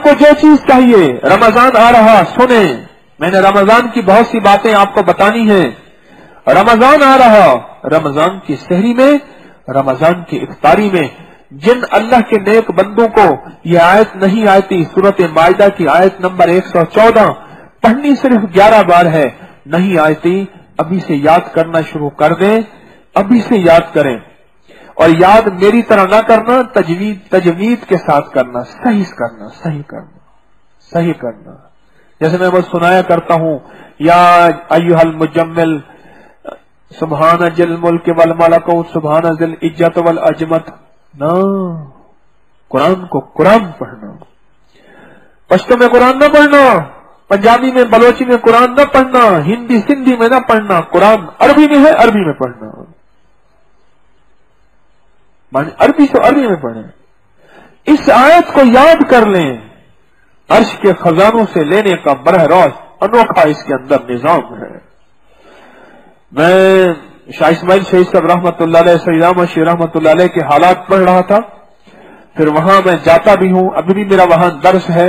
کو जो चीज चाहिए, रमजान आ रहा, सुने, मैंने रमजान की बहुत सी बातें आपको बतानी है। रमजान आ रहा, रमजान की सहरी में, रमजान की इफ्तारी में जिन अल्लाह के नेक बंदों को यह आयत नहीं आती, सूरत माइदा की आयत नंबर 114 पढ़नी सिर्फ 11 बार है, नहीं आती, अभी से याद करना शुरू कर दें, अभी से याद करें। और याद मेरी तरह ना करना, तजवीद के साथ करना, सही करना, सही करना, सही करना। जैसे मैं बस सुनाया करता हूं, या अय्युहल मुजम्मिल सुब्हान जिल मुल्क वल मलकुत सुब्हान जिल इज्जत वल अजमत, ना, कुरान को कुरान पढ़ना, पश्तो में कुरान न पढ़ना, पंजाबी में बलोची में कुरान न पढ़ना, हिंदी सिंधी में न पढ़ना, कुरान अरबी में है, अरबी में पढ़ना, माने अरबी से अरबी में पढ़े। इस आयत को याद कर लें, अर्श के खजानों से लेने का बरह रास्त अनोखा इसके अंदर निजाम है। मैं शाह इस्माइल शहीद साहब रहमतुल्लाह अलैह, सईद अहमद शेख रहमतुल्लाह अलैह के हालात पढ़ रहा था, फिर वहां मैं जाता भी हूं, अभी भी मेरा वहां दर्स है,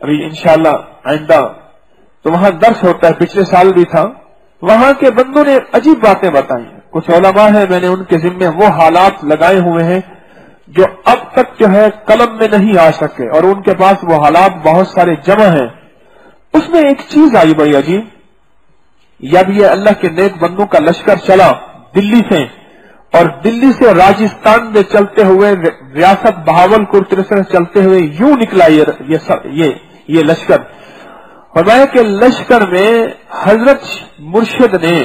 अभी इंशाअल्लाह आइंदा तो वहां दर्स होता है, पिछले साल भी था। वहां के बंदों ने अजीब बातें बताई, कुछ उलमा है, मैंने उनके जिम्मे वो हालात लगाए हुए हैं जो अब तक जो है कलम में नहीं आ सके, और उनके पास वो हालात बहुत सारे जमा हैं। उसमें एक चीज आई बड़ी अजीब, जब ये अल्लाह के नेक बंदों का लश्कर चला दिल्ली से, और दिल्ली से राजस्थान में चलते हुए रियासत बहावलपुर तिरसठ चलते हुए यूं निकला ये लश्कर। फरमाया के लश्कर में हजरत मुर्शिद ने,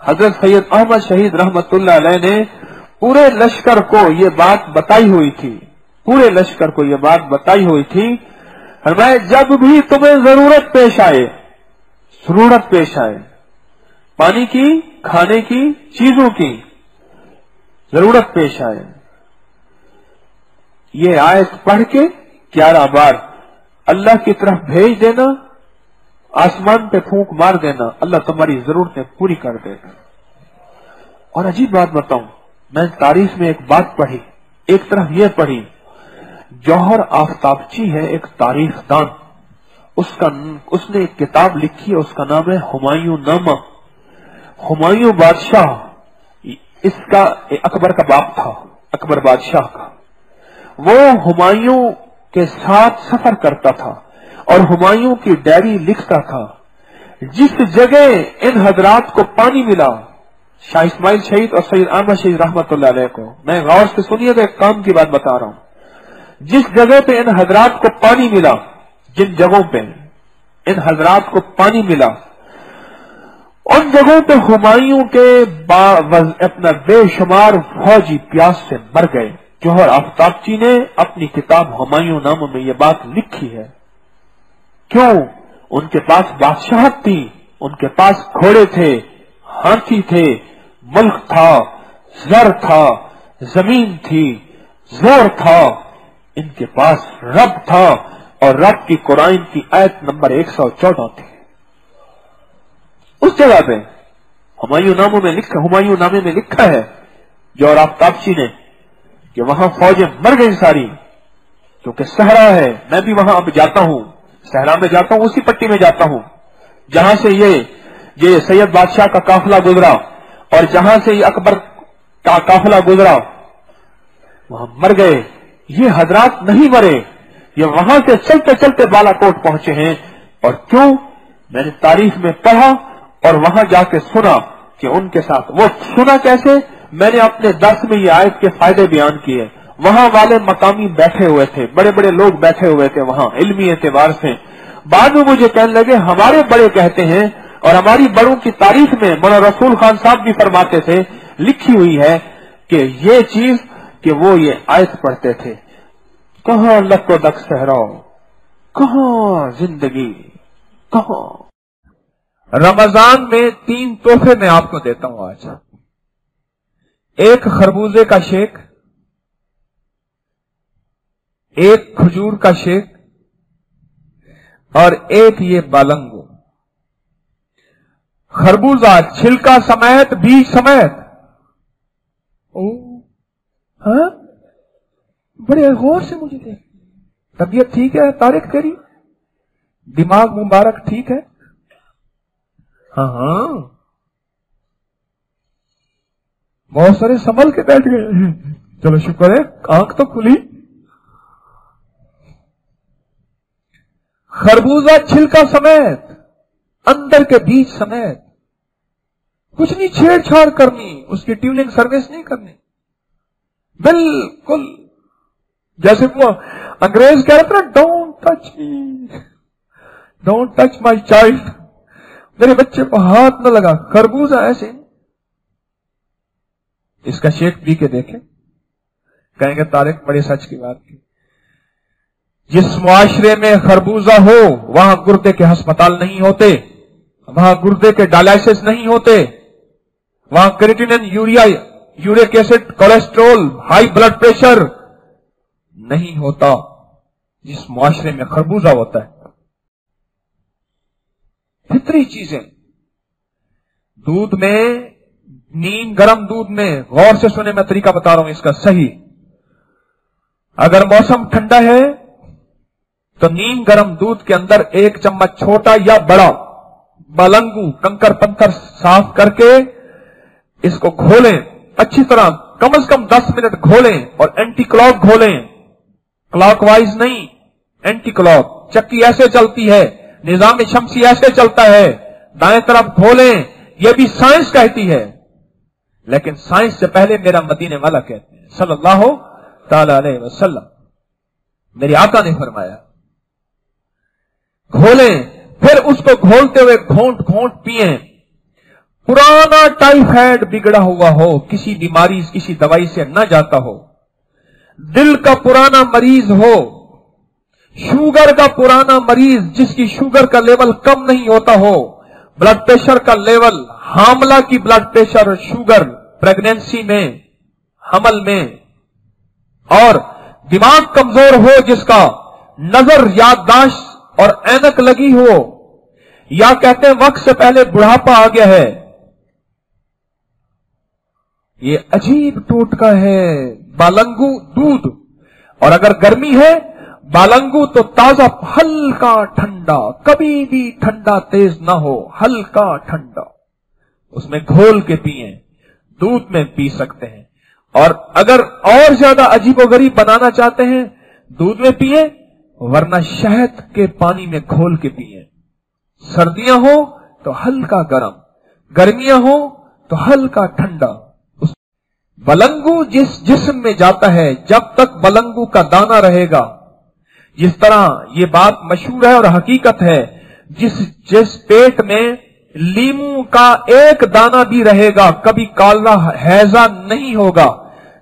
हजरत सैयद अहमद शहीद रहमतुल्लाह अलैह ने पूरे लश्कर को ये बात बताई हुई थी, पूरे लश्कर को ये बात बताई हुई थी। फरमाया जब भी तुम्हें जरूरत पेश आए, जरूरत पेश आए, पानी की, खाने की, चीजों की जरूरत पेश आए, ये आयत पढ़ के 11 बार अल्लाह की तरफ भेज देना, आसमान पे फूंक मार देना, अल्लाह तुम्हारी जरूरतें पूरी कर देगा। और अजीब बात बताऊं, मैं तारीख में एक बात पढ़ी, एक तरफ यह पढ़ी, जौहर आफ्ताबची है एक तारीख दान, उसने एक किताब लिखी है, उसका नाम है हुमायूं नामा। हुमायूं बादशाह, इसका अकबर का बाप था, अकबर बादशाह का, वो हुमायूं के साथ सफर करता था और हुमायूं की डायरी लिखता था। जिस जगह इन हजरात को पानी मिला, शाह इस्माइल शहीद और सैयद अहमद शहीद रहमतुल्लाह अलैह को, मैं गौर से सुनिएगा, एक काम की बात बता रहा हूं, जिस जगह पे इन हजरात को पानी मिला, जिन जगहों पे इन हजरात को पानी मिला, उन जगहों पे हुमायूं के अपना बेशुमार फौजी प्यास से मर गए। जौहर आफ्ताबची ने अपनी किताब हुमायूं नामा में ये बात लिखी है। क्यों? उनके पास बादशाहत थी, उनके पास घोड़े थे, हाथी थे, मुल्क था, जर था, जमीन थी, जोर था, इनके पास रब था, और रब की कुरान की आयत नंबर 114 थी। उस जगह पे हुमायूं नामे में लिखा है जौहर आफ्ताबची ने कि वहां फौजें मर गई सारी, क्योंकि सहरा है। मैं भी वहां अब जाता हूं, सहरा में जाता हूं, उसी पट्टी में जाता हूं जहां से ये सैयद बादशाह का काफिला गुजरा और जहां से ये अकबर का काफिला गुजरा, वहां मर गए। ये हजरात नहीं मरे, ये वहां से चलते चलते बालाकोट पहुंचे हैं। और क्यों? मैंने तारीख में पढ़ा और वहां जाके सुना कि उनके साथ, वो सुना कैसे, मैंने अपने दर्स में ये आयत के फायदे बयान किए। वहां वाले मकामी बैठे हुए थे, बड़े बड़े लोग बैठे हुए थे वहां इल्मी एतबार से। बाद में मुझे कहने लगे हमारे बड़े कहते हैं, और हमारी बड़ों की तारीख में मौलाना रसूल खान साहब भी फरमाते थे, लिखी हुई है कि ये चीज कि वो ये आयत पढ़ते थे। कहां लको दक सहराओ, कहां जिंदगी, कहां। रमजान में 3 तोहफे मैं आपको देता हूं आज। एक खरबूजे का शेक, एक खजूर का शेक, और एक ये बालंगो। खरबूजा छिलका समेत, बीज समेत। हाँ, बड़े गौर से मुझे देख, طبیعت ٹھیک ہے طارق تیری؟ دماغ مبارک ٹھیک ہے؟ ہاں ہاں، بہت سارے سنبھل کے بیٹھ گئے، چلو شکر ہے آنکھ تو کھلی۔ خربوزہ چھلکا سمیت، اندر کے بیج سمیت، کچھ نہیں چھیڑ چھاڑ کرنی، اس کی ٹیوننگ سروس نہیں کرنی، بالکل جیسے وہ انگریز کہہ رہے تھے نا، don't touch me, don't touch my child, میرے بچے کو ہاتھ نہ لگا۔ خربوزہ ایسے، اس کا شیک پی کے دیکھیں، کہیں گے طارق بڑے سچ کی بات کی۔ جس معاشرے میں خربوزہ ہو وہاں گردے کے ہسپتال نہیں ہوتے، وہاں گردے کے ڈائلائسس نہیں ہوتے، وہاں creatinine, uric acid, cholesterol, high blood pressure نہیں ہوتا جس معاشرے میں خربوزہ ہوتا ہے۔ فطری چیزیں، دودھ میں، نیم گرم دودھ میں، غور سے سنے میں طریقہ بتا رہا ہوں اس کا صحیح، اگر موسم ٹھنڈا ہے تو نیم گرم دودھ کے اندر 1 چمچ چھوٹا یا بڑا بالنگو، کنکر پتھر صاف کر کے اس کو گھولیں اچھی طرح، کم از کم 10 منٹ گھولیں اور اینٹی کلاک گھولیں، کلاک وائز نہیں، اینٹی کلاک، چکی ایسے چلتی ہے، نظام شمسی ایسے چلتا ہے، دائیں طرف گھولیں، یہ بھی سائنس کہتی ہے، لیکن سائنس سے پہلے میرا مدینے والا کہتے ہیں صلی اللہ تعالی علیہ وسلم، میرے آقا نے فرمایا گھولیں، پھر اس کو گھولتے ہوئے گھونٹ گھونٹ پیئیں۔ پرانا ٹائیفائڈ بگڑا ہوا ہو، کسی بیماری کسی دوائی سے نہ جاتا ہو، دل کا پرانا مریض ہو، شوگر کا پرانا مریض جس کی شوگر کا لیول کم نہیں ہوتا ہو، بلڈ پریشر کا لیول، حاملہ کی بلڈ پریشر، شوگر، پریگنینسی میں، حمل میں، اور دماغ کمزور ہو جس کا، نظر، یادداشت اور اینک لگی ہو، یا کہتے ہیں وقت سے پہلے بڑھاپا آ گیا ہے، یہ عجیب ٹوٹکا ہے۔ بالنگو دودھ، اور اگر گرمی ہے بالنگو تو تازہ، ہلکا ٹھنڈا، کبھی بھی ٹھنڈا تیز نہ ہو، ہلکا ٹھنڈا، اس میں گھول کے پیئیں، دودھ میں پی سکتے ہیں، اور اگر اور زیادہ عجیب و غریب بنانا چاہتے ہیں دودھ میں پیئیں، ورنہ شہد کے پانی میں گھول کے پیئیں۔ سردیاں ہو تو ہلکا گرم، گرمیاں ہو تو ہلکا ٹھنڈا۔ بلنگو جس جسم میں جاتا ہے، جب تک بلنگو کا دانہ رہے گا، جس طرح یہ بات مشہور ہے اور حقیقت ہے، جس پیٹ میں لیمو کا ایک دانہ بھی رہے گا کبھی کالا ہیضہ نہیں ہوگا،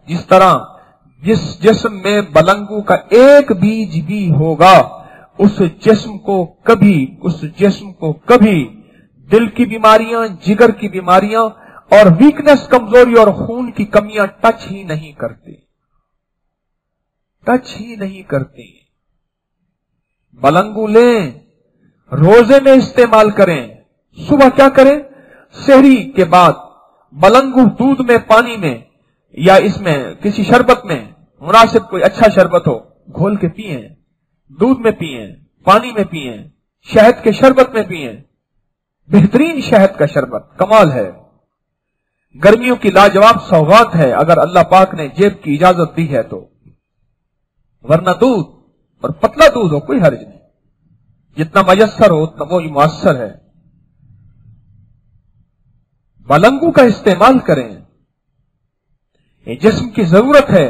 جس طرح جس جسم میں بلنگو کا ایک بیج بھی ہوگا اس جسم کو کبھی دل کی بیماریاں، جگر کی بیماریاں اور ویکنس، کمزوری اور خون کی کمیاں ٹچ ہی نہیں کرتی۔ بلنگو لیں، روزے میں استعمال کریں، صبح کیا کریں، سحری کے بعد بلنگو دودھ میں، پانی میں، یا اس میں کسی شربت میں، مناسب کوئی اچھا شربت ہو، گھول کے پیئیں، دودھ میں پیئیں، پانی میں پیئیں، شہد کے شربت میں پیئیں، بہترین شہد کا شربت کمال ہے، گرمیوں کی لاجواب سوغات ہے اگر اللہ پاک نے جیب کی اجازت دی ہے تو، ورنہ دودھ اور پتلا دودھ ہو کوئی حرج نہیں، جتنا میسر ہو اتنا وہی مؤثر ہے۔ بلنگو کا استعمال کریں، یہ جسم کی ضرورت ہے۔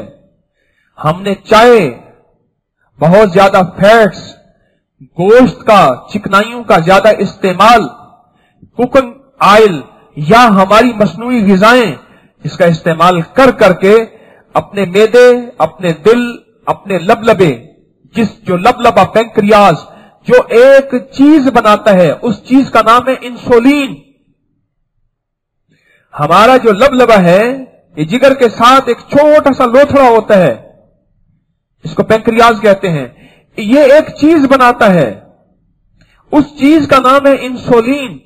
ہم نے چائے، بہت زیادہ فیٹس، گوشت کا، چکنائیوں کا زیادہ استعمال، کوکنگ آئل یا ہماری مصنوعی غذائیں، اس کا استعمال کر کر کے اپنے معدے، اپنے دل، اپنے لبلبے، جو لبلبا پینکریاز جو ایک چیز بناتا ہے، اس چیز کا نام ہے انسولین۔ ہمارا جو لبلبا ہے یہ جگر کے ساتھ ایک چھوٹا سا لوتھڑا ہوتا ہے، اس کو پینکریاز کہتے ہیں، یہ ایک چیز بناتا ہے، اس چیز کا نام ہے انسولین۔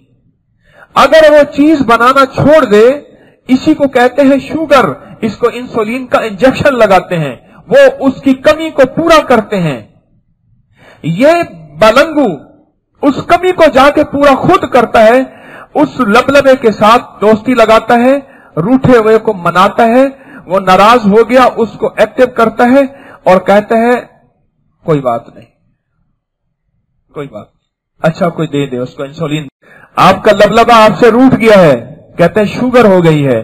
اگر وہ چیز بنانا چھوڑ دے، اسی کو کہتے ہیں شوگر، اس کو انسولین کا انجیکشن لگاتے ہیں، وہ اس کی کمی کو پورا کرتے ہیں۔ یہ बलंगू उस कमी को जाके पूरा खुद करता है, उस लबलबे के साथ दोस्ती लगाता है, रूठे हुए को मनाता है, वो नाराज हो गया उसको एक्टिव करता है और कहता है कोई बात नहीं, कोई बात, अच्छा कोई दे दे उसको इंसुलिन। आपका लबलबा आपसे रूठ गया है, कहते हैं शुगर हो गई है,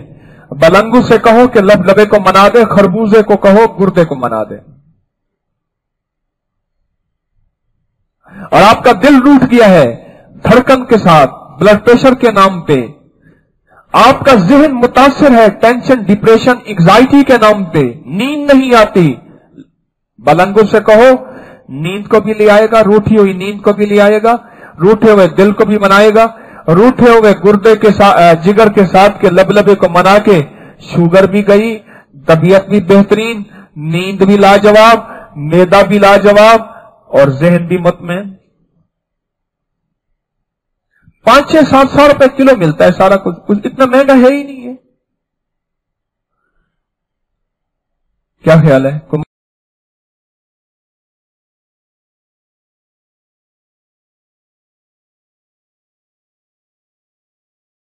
बलंगू से कहो कि लबलबे को मना दे, खरबूजे को कहो गुर्दे को मना दे। और आपका दिल रूठ गया है धड़कन के साथ, ब्लड प्रेशर के नाम पे, आपका जहन मुतासिर है टेंशन, डिप्रेशन, एंग्जाइटी के नाम पे, नींद नहीं आती, बलंगू से कहो नींद को भी ले आएगा, रूठी हुई नींद को भी ले आएगा, रूठे हुए दिल को भी मनाएगा, रूठे हुए गुर्दे के साथ, जिगर के साथ के लबलबे को मना के शुगर भी गई, तबीयत भी बेहतरीन, नींद भी लाजवाब, मैदा भी लाजवाब और जहन भी मुतमईन। 500-700 रुपए किलो मिलता है सारा कुछ इतना महंगा है ही नहीं है। क्या ख्याल है?